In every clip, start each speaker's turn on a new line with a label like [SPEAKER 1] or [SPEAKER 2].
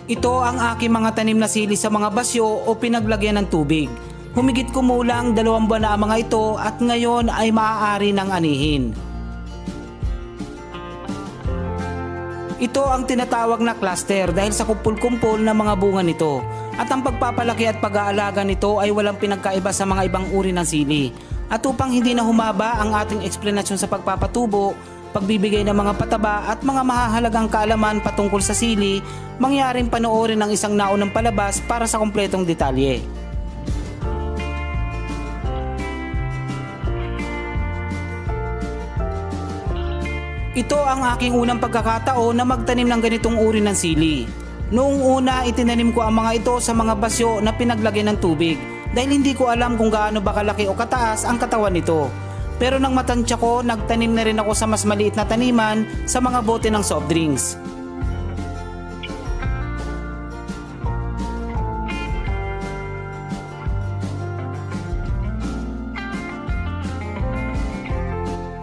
[SPEAKER 1] Ito ang aking mga tanim na sili sa mga basyo o pinaglagyan ng tubig. Humigit kumulang 2 buwan na ang mga ito at ngayon ay maaari ng anihin. Ito ang tinatawag na cluster dahil sa kumpul-kumpul na mga bunga nito. At ang pagpapalaki at pag-aalaga nito ay walang pinagkaiba sa mga ibang uri ng sili. At upang hindi na humaba ang ating eksplanasyon sa pagpapatubo, pagbibigay ng mga pataba at mga mahahalagang kaalaman patungkol sa sili, mangyaring panoorin ang isang naunang palabas para sa kumpletong detalye. Ito ang aking unang pagkakataon na magtanim ng ganitong uri ng sili. Noong una, itinanim ko ang mga ito sa mga basyo na pinaglagyan ng tubig dahil hindi ko alam kung gaano ba kalaki o kataas ang katawan nito. Pero nang matansya ko, nagtanim na rin ako sa mas maliit na taniman sa mga bote ng soft drinks.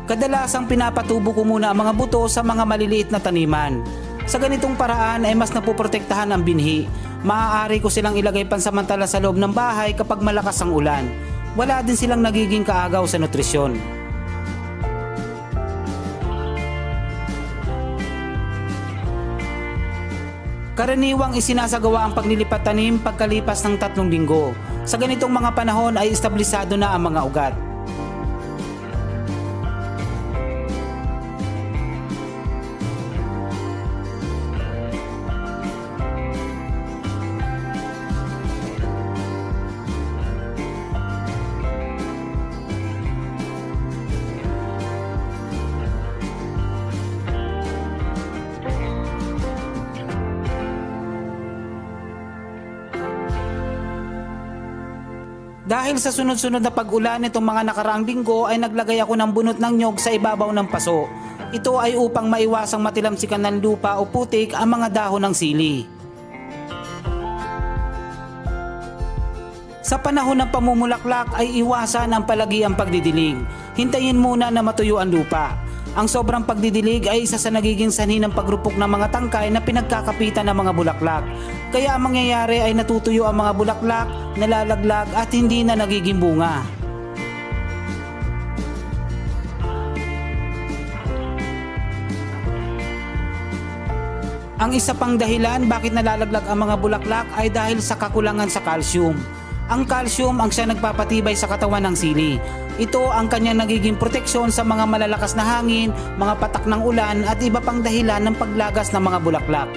[SPEAKER 1] Kadalasang pinapatubo ko muna ang mga buto sa mga maliliit na taniman. Sa ganitong paraan ay mas napoprotektahan ang binhi. Maaari ko silang ilagay pansamantala sa loob ng bahay kapag malakas ang ulan. Wala din silang nagiging kaagaw sa nutrisyon. Karaniwang isinasagawa ang paglilipat tanim pagkalipas ng 3 linggo. Sa ganitong mga panahon ay establisado na ang mga ugat. Dahil sa sunod-sunod na pag-ulan nitong mga nakaraang linggo ay naglagay ako ng bunot ng nyog sa ibabaw ng paso. Ito ay upang maiwasang matilamsikan ng lupa o putik ang mga dahon ng sili. Sa panahon ng pamumulaklak ay iwasan ang palagi ang pagdidilig. Hintayin muna na matuyo ang lupa. Ang sobrang pagdidilig ay isa sa nagiging sanhi ng pagrupok ng mga tangkay na pinagkakapitan ng mga bulaklak. Kaya ang mangyayari ay natutuyo ang mga bulaklak, nalalaglag at hindi na nagiging bunga. Ang isa pang dahilan bakit nalalaglag ang mga bulaklak ay dahil sa kakulangan sa calcium. Ang calcium ang siya nagpapatibay sa katawan ng sili. Ito ang kanyang nagiging proteksyon sa mga malalakas na hangin, mga patak ng ulan at iba pang dahilan ng paglagas ng mga bulaklak.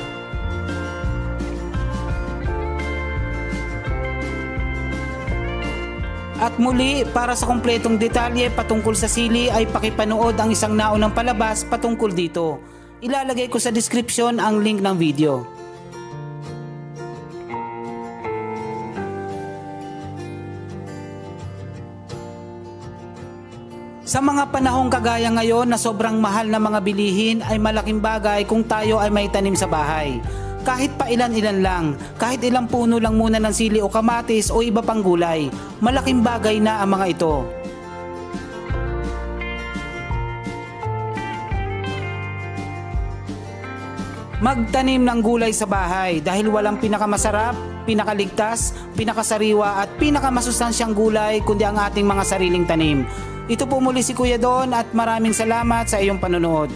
[SPEAKER 1] At muli, para sa kumpletong detalye patungkol sa sili ay pakipanood ang isang naunang palabas patungkol dito. Ilalagay ko sa description ang link ng video. Sa mga panahong kagaya ngayon na sobrang mahal na mga bilihin ay malaking bagay kung tayo ay may tanim sa bahay. Kahit pa ilan-ilan lang, kahit ilang puno lang muna ng sili o kamatis o iba pang gulay, malaking bagay na ang mga ito. Magtanim ng gulay sa bahay dahil walang pinakamasarap, pinakaligtas, pinakasariwa at pinakamasustansyang gulay kundi ang ating mga sariling tanim. Ito po muli si Kuya Don at maraming salamat sa iyong panonood.